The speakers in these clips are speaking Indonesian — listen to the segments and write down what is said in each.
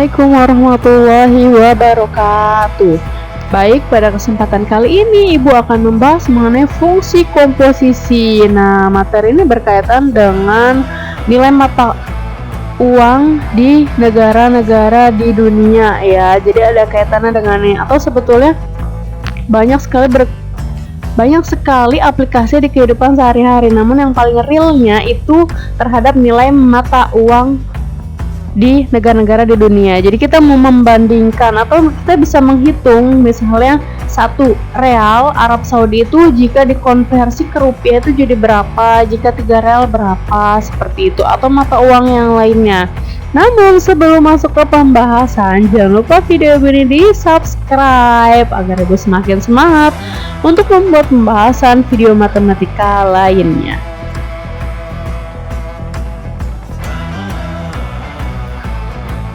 Assalamualaikum warahmatullahi wabarakatuh. Baik, pada kesempatan kali ini Ibu akan membahas mengenai fungsi komposisi. Nah, materi ini berkaitan dengan nilai mata uang di negara-negara di dunia ya. Jadi ada kaitannya dengan ini, atau sebetulnya banyak sekali aplikasi di kehidupan sehari-hari. Namun yang paling realnya itu terhadap nilai mata uang di negara-negara di dunia. Jadi kita mau membandingkan atau kita bisa menghitung misalnya satu real Arab Saudi itu jika dikonversi ke rupiah itu jadi berapa, jika 3 real berapa, seperti itu, atau mata uang yang lainnya. Namun sebelum masuk ke pembahasan, jangan lupa video ini di subscribe agar Ibu semakin semangat untuk membuat pembahasan video matematika lainnya.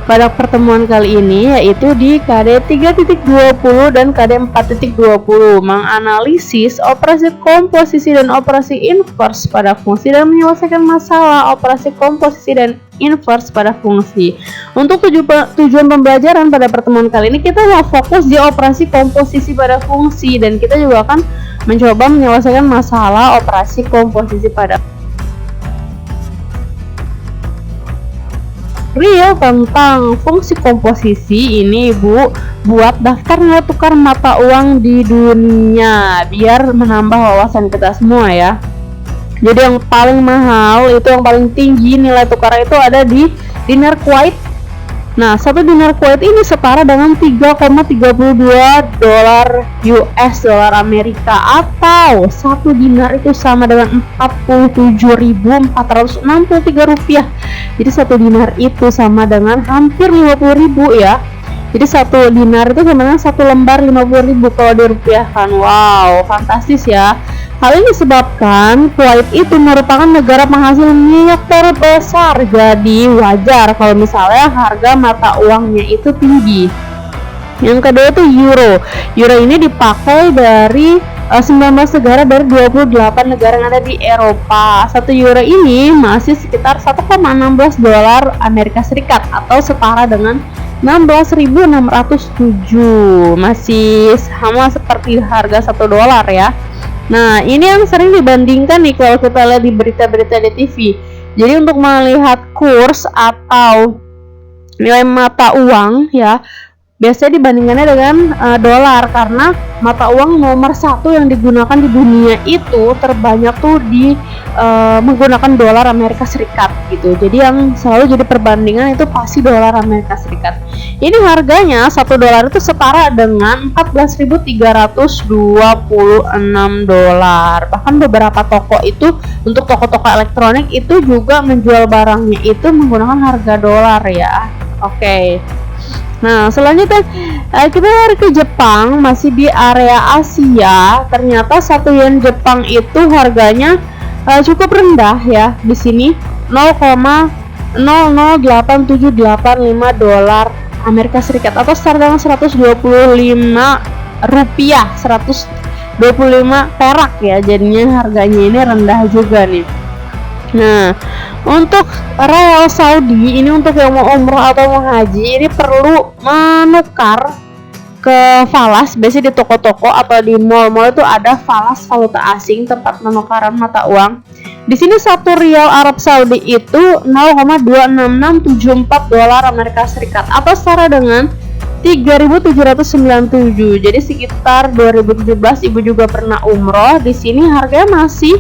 Pada pertemuan kali ini yaitu di KD 3.20 dan KD 4.20 menganalisis operasi komposisi dan operasi inverse pada fungsi dan menyelesaikan masalah operasi komposisi dan inverse pada fungsi. Untuk tujuan pembelajaran pada pertemuan kali ini kita mau fokus di operasi komposisi pada fungsi, dan kita juga akan mencoba menyelesaikan masalah operasi komposisi pada real. Tentang fungsi komposisi ini Ibu buat daftar nilai tukar mata uang di dunia biar menambah wawasan kita semua ya. Jadi yang paling mahal itu, yang paling tinggi nilai tukar itu ada di dinar Kuwait. Nah, satu dinar Kuwait ini setara dengan 3,32 dolar US dollar Amerika, atau satu dinar itu sama dengan 47.463 rupiah. Jadi satu dinar itu sama dengan hampir 50.000 ya. Jadi satu dinar itu sama dengan satu lembar 50.000 kalau dirupiahkan. Wow, fantastis ya. Hal ini disebabkan Kuwait itu merupakan negara penghasil minyak terbesar, jadi wajar kalau misalnya harga mata uangnya itu tinggi. Yang kedua itu euro. Euro ini dipakai dari 19 negara dari 28 negara yang ada di Eropa. Satu euro ini masih sekitar 1,16 dolar Amerika Serikat atau setara dengan 16.607. Masih sama seperti harga 1 dolar ya. Nah, ini yang sering dibandingkan nih kalau kita lihat di berita-berita di TV. Jadi untuk melihat kurs atau nilai mata uang ya, biasanya dibandingkannya dengan dolar, karena mata uang nomor 1 yang digunakan di dunia itu terbanyak tuh menggunakan dolar Amerika Serikat gitu. Jadi yang selalu jadi perbandingan itu pasti dolar Amerika Serikat. Ini harganya 1 dolar itu setara dengan 14.326 dolar. Bahkan beberapa toko itu, untuk toko-toko elektronik itu juga menjual barangnya itu menggunakan harga dolar ya. Oke. Nah, selanjutnya kita lari ke Jepang, masih di area Asia. Ternyata 1 yen Jepang itu harganya cukup rendah ya. Di sini 0,008785 dolar Amerika Serikat atau setara dengan 125 rupiah, 125 perak ya. Jadinya harganya ini rendah juga nih. Nah, untuk real Saudi ini, untuk yang mau umroh atau mau haji, ini perlu menukar ke falas. Biasanya di toko-toko atau di mall-mall itu ada falas valuta asing, tempat penukaran mata uang. Di sini 1 rial Arab Saudi itu 0,26674 dolar Amerika Serikat atau setara dengan 3.797. Jadi sekitar 2017 Ibu juga pernah umroh. Di sini harganya masih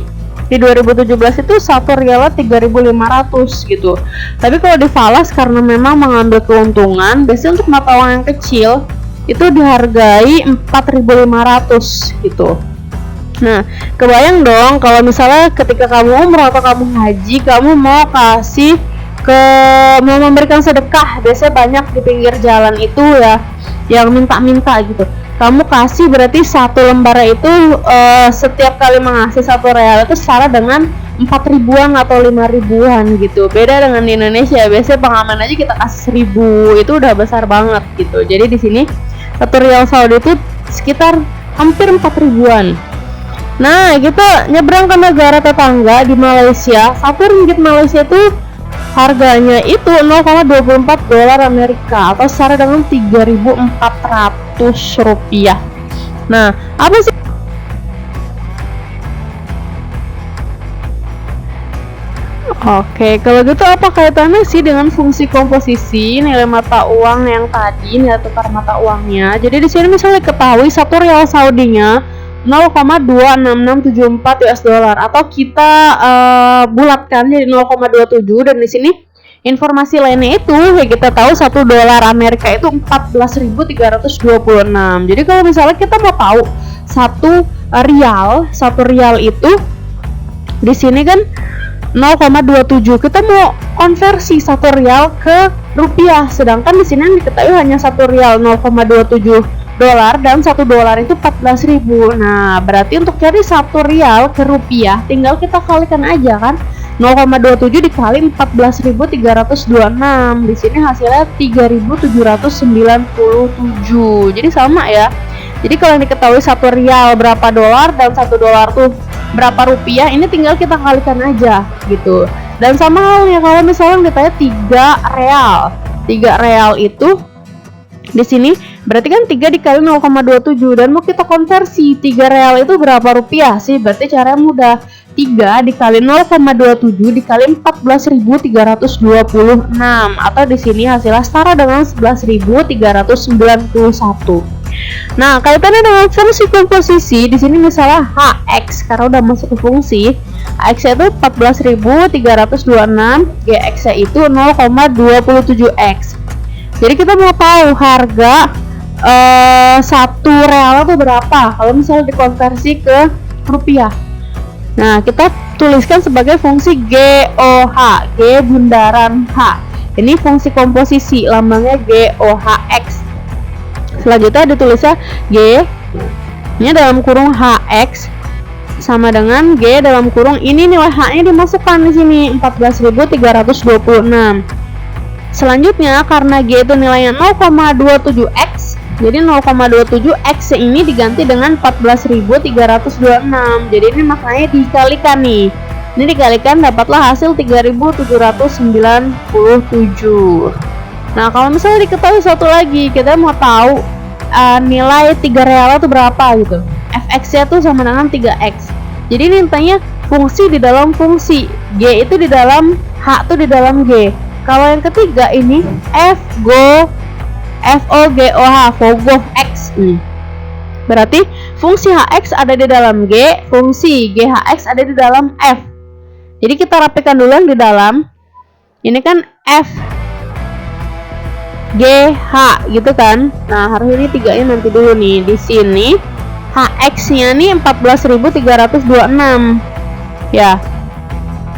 di 2017 itu 1 rial 3.500 gitu. Tapi kalau di falas karena memang mengambil keuntungan, biasanya untuk mata uang yang kecil itu dihargai 4.500 gitu. Nah, kebayang dong kalau misalnya ketika kamu umroh atau kamu haji, kamu mau memberikan sedekah. Biasanya banyak di pinggir jalan itu ya yang minta-minta gitu. Kamu kasih berarti 1 lembar itu setiap kali mengasih 1 real itu setara dengan 4.000-an atau 5.000-an gitu. Beda dengan di Indonesia, biasanya pengamen aja kita kasih 1.000 itu udah besar banget gitu. Jadi di sini 1 rial Saudi itu sekitar hampir 4.000-an. Nah, kita nyebrang ke negara tetangga di Malaysia. 1 ringgit Malaysia itu Harganya itu 0,24 dolar Amerika atau setara dengan 3.400 rupiah. Nah, apa sih? Oke, kalau gitu apa kaitannya sih dengan fungsi komposisi nilai mata uang yang tadi, nilai tukar mata uangnya? Jadi di sini misalnya diketahui 1 rial Saudinya 0,26674 US dollar atau kita bulatkan jadi 0,27, dan di sini informasi lainnya itu ya kita tahu 1 dolar Amerika itu 14.326. Jadi kalau misalnya kita mau tahu 1 rial itu di sini kan 0,27, kita mau konversi 1 rial ke rupiah, sedangkan di sini diketahui hanya 1 rial 0,27 dolar dan 1 dolar itu 14.000. Nah, berarti untuk cari 1 rial ke rupiah tinggal kita kalikan aja kan. 0,27 dikali 14.326. Di sini hasilnya 3.797. Jadi sama ya. Jadi kalau diketahui 1 rial berapa dolar dan 1 dolar tuh berapa rupiah, ini tinggal kita kalikan aja gitu. Dan sama halnya kalau misalnya ditanya 3 real itu di sini berarti kan 3 dikali 0,27, dan mau kita konversi 3 real itu berapa rupiah sih? Berarti caranya mudah. 3 dikali 0,27 dikali 14.326 atau di sini hasilnya setara dengan 11.391. Nah, kaitannya dengan fungsi komposisi di sini misalnya HX karena udah masuk ke fungsi. HX itu 14.326, GX itu 0,27x. Jadi kita mau tahu harga 1 real itu berapa kalau misalnya dikonversi ke rupiah. Nah, kita tuliskan sebagai fungsi GOH, G bundaran H. Ini fungsi komposisi, lambangnya GOHX. Selanjutnya ditulisnya G ini dalam kurung HX sama dengan G dalam kurung ini nilai H-nya dimasukkan di sini 14.326. Selanjutnya karena G itu nilainya 0,27x, jadi 0,27x ini diganti dengan 14.326. Jadi ini maknanya dikalikan nih. Ini dikalikan dapatlah hasil 3.797. Nah, kalau misalnya diketahui satu lagi, kita mau tahu nilai 3 real itu berapa gitu. Fx-nya tuh sama dengan 3x. Jadi ini tanya fungsi di dalam fungsi. G itu di dalam H tuh di dalam G. Kalau yang ketiga ini FOGOH, FOGOH X. Berarti fungsi HX ada di dalam G, fungsi GHX ada di dalam F. Jadi kita rapikan dulu yang di dalam. Ini kan F GH gitu kan. Nah, harus ini 3-nya nanti dulu nih. Di sini HX-nya nih 14.326. Ya.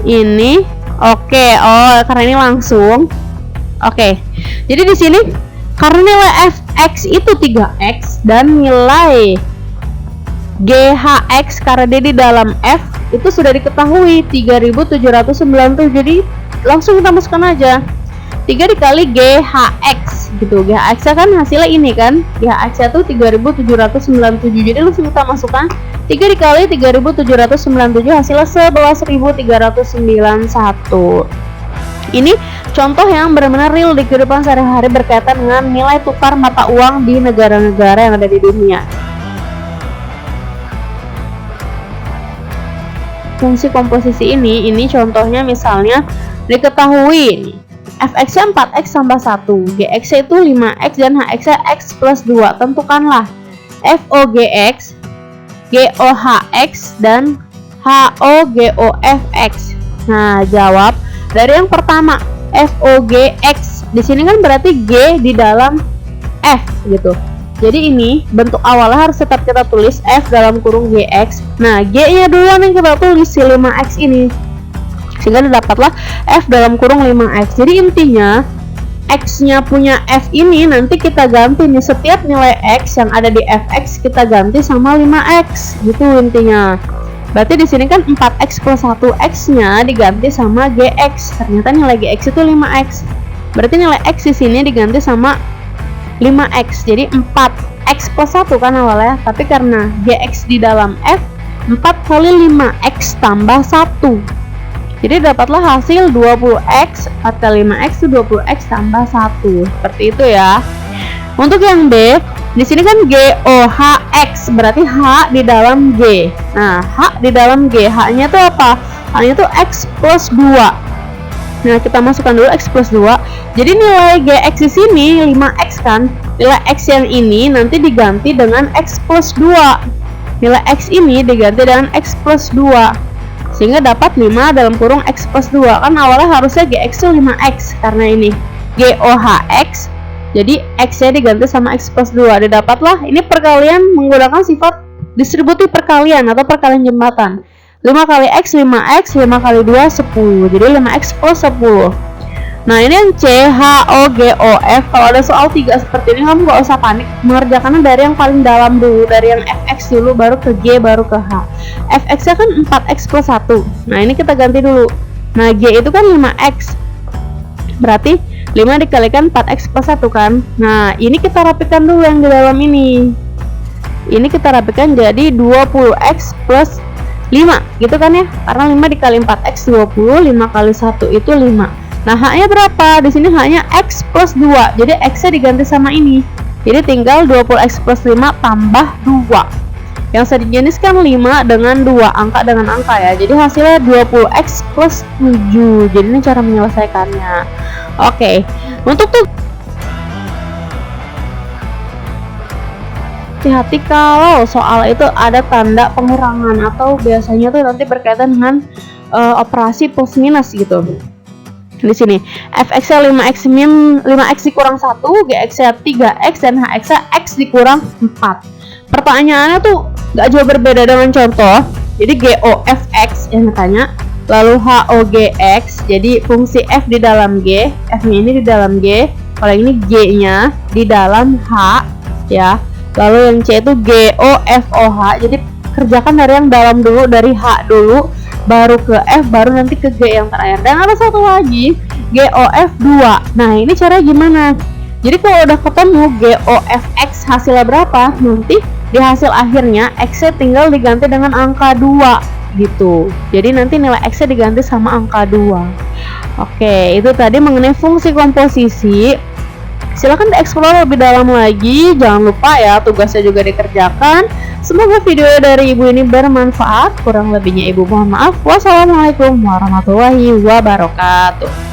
Ini oke. Oh, karena ini langsung. Oke. Jadi di sini karena nilai Fx itu 3x dan nilai GHX karena dia di dalam F itu sudah diketahui 3.797. Jadi langsung kita masukkan aja 3 dikali GHX gitu. GHX kan hasilnya ini kan, GHX itu 3.797. Jadi langsung kita masukkan 3 dikali 3.797 hasilnya 11.391. Ini contoh yang benar-benar real di kehidupan sehari-hari berkaitan dengan nilai tukar mata uang di negara-negara yang ada di dunia. Fungsi komposisi ini contohnya misalnya diketahui Fx-nya 4x tambah 1, Gx itu 5x dan Hx-nya x plus 2. Tentukanlah FOGX, GOHX, dan HOGOFX. Nah, jawab dari yang pertama FOGX. Di sini kan berarti G di dalam F gitu. Jadi ini bentuk awalnya harus tetap kita tulis F dalam kurung GX. Nah, G-nya duluan yang kita tulis si 5x ini. Sehingga didapatlah F dalam kurung 5x. Jadi intinya X-nya punya F ini nanti kita ganti nih, setiap nilai X yang ada di Fx kita ganti sama 5x gitu intinya. Berarti di sini kan 4x plus 1x-nya diganti sama Gx. Ternyata nilai Gx itu 5x. Berarti nilai X di sini diganti sama 5x. Jadi 4x plus 1 kan awalnya, tapi karena Gx di dalam F, 4 kali 5x tambah 1. Jadi dapatlah hasil 20x 4 kali 5x itu 20x tambah 1. Seperti itu ya. Untuk yang B, di sini kan GOHX, berarti H di dalam G. Nah, H di dalam G, H-nya tuh apa? H-nya tuh X plus 2. Nah, kita masukkan dulu X plus 2. Jadi nilai GX di sini 5X kan. Nilai X yang ini nanti diganti dengan X plus 2. Nilai X ini diganti dengan X plus 2. Sehingga dapat 5 dalam kurung X plus 2. Kan awalnya harusnya GX itu 5X. Karena ini GOHX. Jadi X-nya diganti sama X plus 2. Didapatlah, ini perkalian menggunakan sifat distributif perkalian atau perkalian jembatan. 5 kali X, 5X, 5 kali 2, 10. Jadi 5X plus 10. Nah, ini yang C, H, O, G, O, F. Kalau ada soal 3 seperti ini, kamu gak usah panik. Mengerjakannya dari yang paling dalam dulu. Dari yang Fx dulu, baru ke G, baru ke H. Fx-nya kan 4X plus 1. Nah, ini kita ganti dulu. Nah, G itu kan 5X. Berarti 5 dikalikan 4X plus 1 kan. Nah, ini kita rapikan dulu yang di dalam ini. Ini kita rapikan jadi 20X plus 5 gitu kan ya. Karena 5 dikali 4X 20, 5 kali 1 itu 5. Nah, H-nya berapa? Di sini H-nya X plus 2. Jadi X-nya diganti sama ini. Jadi tinggal 20X plus 5 tambah 2. Yang sejeniskan 5 dengan 2, angka dengan angka ya. Jadi hasilnya 20X plus 7. Jadi ini cara menyelesaikannya. Oke. Untuk tuh hati-hati kalau soal itu ada tanda pengurangan atau biasanya tuh nanti berkaitan dengan operasi plus minus gitu. Di sini Fx-nya 5x min 5x dikurang 1, Gx-nya 3x dan Hx-nya x dikurang 4. Pertanyaannya tuh gak jauh berbeda dengan contoh. Jadi GOFX yang ditanya, lalu HOGX. Jadi fungsi f di dalam G, f-nya ini di dalam G, kalau ini G-nya di dalam H ya. Lalu yang C itu GOFOH. Jadi kerjakan dari yang dalam dulu, dari H dulu, baru ke F, baru nanti ke G yang terakhir. Dan ada satu lagi, GOF2. Nah, ini caranya gimana? Jadi kalau udah ketemu GOFX hasilnya berapa, nanti di hasil akhirnya X-nya tinggal diganti dengan angka 2 gitu. Jadi nanti nilai X-nya diganti sama angka 2. Oke, itu tadi mengenai fungsi komposisi. Silahkan dieksplor lebih dalam lagi. Jangan lupa ya, tugasnya juga dikerjakan. Semoga video dari Ibu ini bermanfaat. Kurang lebihnya Ibu mohon maaf. Wassalamualaikum warahmatullahi wabarakatuh.